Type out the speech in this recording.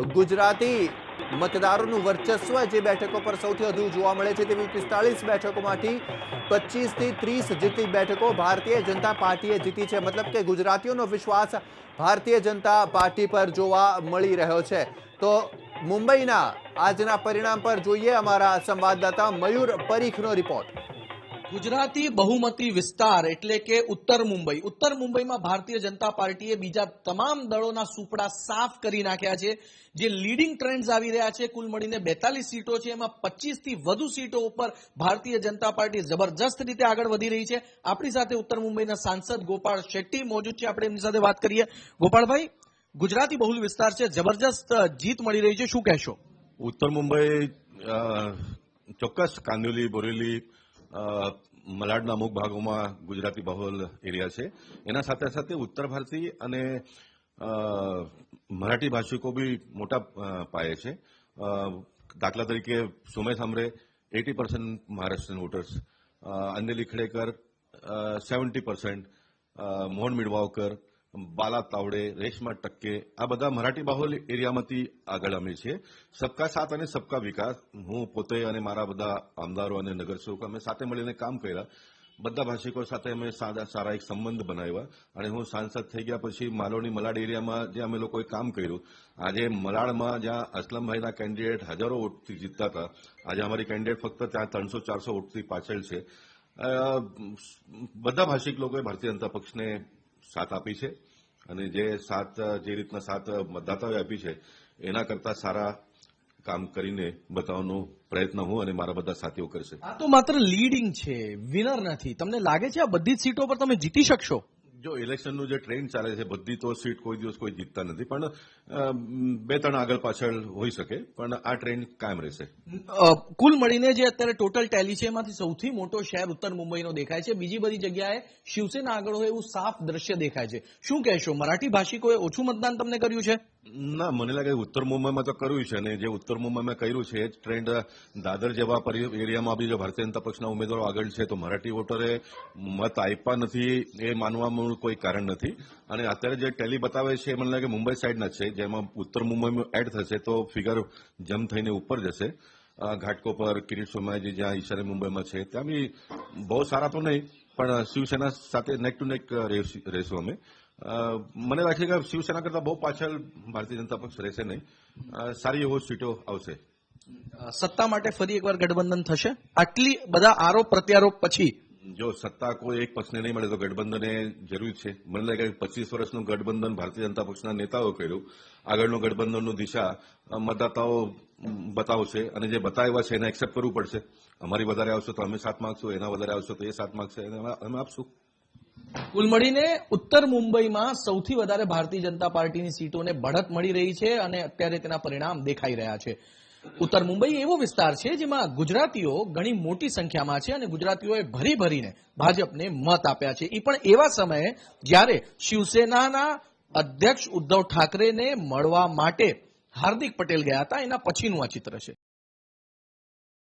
ગુજરાતી મતદારોનું વર્ચસ્વ જે બેઠકો પર સૌથી વધુ જોવા મળે છે તેવી 45 બેઠકોમાંથી 25 થી 30 જેટલી બેઠકો ભારતીય જનતા પાર્ટીએ જીતી છે। મતલબ કે ગુજરાતીઓનો વિશ્વાસ ભારતીય જનતા પાર્ટી પર જોવા મળી રહ્યો છે। તો મુંબઈના આજના પરિણામ પર જોઈએ અમારા સંવાદદાતા મયુર પરીખનો રિપોર્ટ। ગુજરાતી બહુમતી વિસ્તાર એટલે કે ઉત્તર મુંબઈમાં ભારતીય જનતા પાર્ટીએ બીજા તમામ દળોના સુપડા સાફ કરી નાખ્યા છે। જે લીડિંગ ટ્રેન્ડ્સ આવી રહ્યા છે, કુલ મળીને 42 સીટો છે, એમાં 25 થી વધુ સીટો ઉપર ભારતીય જનતા પાર્ટી જબરજસ્ત રીતે આગળ વધી રહી છે। આપણી સાથે ઉત્તર મુંબઈના સાંસદ ગોપાલ શેટ્ટી મોજૂદ છે, આપણે એમની સાથે વાત કરીએ। ગોપાલભાઈ, ગુજરાતી બહુલ વિસ્તાર છે, જબરજસ્ત જીત મળી રહી છે, શું કહેશો? ઉત્તર મુંબઈ ચોક્કસ કાંદિવલી, બોરેલી, મલાડના અમુક ભાગોમાં ગુજરાતી બહુલ એરિયા છે। એના સાથે સાથે ઉત્તર ભારતી અને મરાઠી ભાષિકો બી મોટા પાયે છે। દાખલા તરીકે સુમે સામરે 80% મહારાષ્ટ્રીયન વોટર્સ, અંજલિ ખડેકર 70%, મોહન મિડવાવકર, બાલા તાવડે, રેશમા ટક્કે, આ બધા મરાઠી બાહુલ એરિયામાંથી આગળ અમે છીએ। સબકા સાથ અને સબકા વિકાસ, હું પોતે અને મારા બધા આમદારો અને નગરસેવકો અમે સાથે મળીને કામ કર્યા। બધા ભાષિકો સાથે અમે સારા એક સંબંધ બનાવ્યા અને હું સાંસદ થઈ ગયા પછી માલોની મલાડ એરિયામાં જે અમે લોકોએ કામ કર્યું, આજે મલાડમાં જ્યાં અસલમભાઈના કેન્ડિડેટ હજારો વોટથી જીતતા હતા, આજે અમારી કેન્ડિડેટ ફક્ત ત્યાં 300-400 વોટથી પાછળ છે। બધા ભાષિક લોકોએ ભારતીય જનતા પક્ષને સાથ આપી છે અને જે રીતના સાથ મતદાતાઓએ આપી છે એના કરતા સારા કામ કરીને બતાવવાનો પ્રયત્ન હું અને મારા બધા સાથીઓ કરશે। આ તો માત્ર લીડિંગ છે, વિનર નથી। તમને લાગે છે આ બધી જ સીટો પર તમે જીતી શકશો? જો ઇલેક્શનનું જે ટ્રેન્ડ ચાલે છે, બધી તો સીટ કોઈ દિવસ કોઈ જીતતા નથી, પણ 2-3 આગળ પાછળ હોઈ શકે, પણ આ ટ્રેન્ડ કાયમ રહેશે। કુલ મળીને જે અત્યારે ટોટલ ટેલી છે એમાંથી સૌથી મોટો શહેર ઉત્તર મુંબઈનો દેખાય છે। બીજી બધી જગ્યાએ શિવસેના આગળ હોય એવું સાફ દ્રશ્ય દેખાય છે। શું કહેશો, મરાઠી ભાષિકોએ ઓછું મતદાન તમને કર્યું છે? ના, મને લાગે ઉત્તર મુંબઈમાં તો કર્યું છે અને જે ઉત્તર મુંબઈમાં કર્યું છે એ જ ટ્રેન્ડ દાદર જેવા એરિયામાં બી જો ભારતીય જનતા પક્ષના ઉમેદવારો આગળ છે તો મરાઠી વોટરે મત આપ્યા નથી એ માનવામાં કોઈ કારણ નથી। અને અત્યારે જે ટેલી બતાવે છે મને લાગે મુંબઈ સાઈડના છે, જેમાં ઉત્તર મુંબઈમાં એડ થશે તો ફિગર જમ્પ થઈને ઉપર જશે। ઘાટકોપર, કિરીટ સોમયાજી જ્યાં ઈશાન્ય મુંબઈમાં છે ત્યાં બી બહુ સારા તો નહીં, પણ શિવસેના સાથે નેક ટુ નેક રહેશું અમે। મને લાગે કે શિવસેના કરતા બહુ પાછળ ભારતીય જનતા પક્ષ રહેશે નહીં, સારી એવો સીટો આવશે। સત્તા માટે ફરી એકવાર ગઠબંધન થશે આટલી બધા આરોપ પ્રત્યારોપ પછી? જો સત્તા કોઈ એક પક્ષને નહીં મળે તો ગઠબંધન જરૂર છે। મને લાગે 25 વર્ષનું ગઠબંધન ભારતીય જનતા પક્ષના નેતાઓ કર્યું, આગળનું ગઠબંધનનું દિશા મતદાતાઓ બતાવશે અને જે બતાવ્યા છે એને એક્સેપ્ટ કરવું પડશે। અમારી વધારે આવશે તો અમે સાથ માંગશું, એના વધારે આવશે તો એ સાથ માંગશે, અમે આપશું। કુલ મળીને ઉત્તર મુંબઈમાં સૌથી વધારે ભારતીય જનતા પાર્ટીની સીટોને બઢત મળી રહી છે અને અત્યારે તેના પરિણામ દેખાઈ રહ્યા છે। ઉત્તર મુંબઈ એવો વિસ્તાર છે જેમાં ગુજરાતીઓ ઘણી મોટી સંખ્યામાં છે અને ગુજરાતીઓએ ભરીને ભાજપને મત આપ્યા છે, એ પણ એવા સમયે જ્યારે શિવસેનાના અધ્યક્ષ ઉદ્ધવ ઠાકરેને મળવા માટે હાર્દિક પટેલ ગયા હતા, એના પછીનું આ ચિત્ર છે।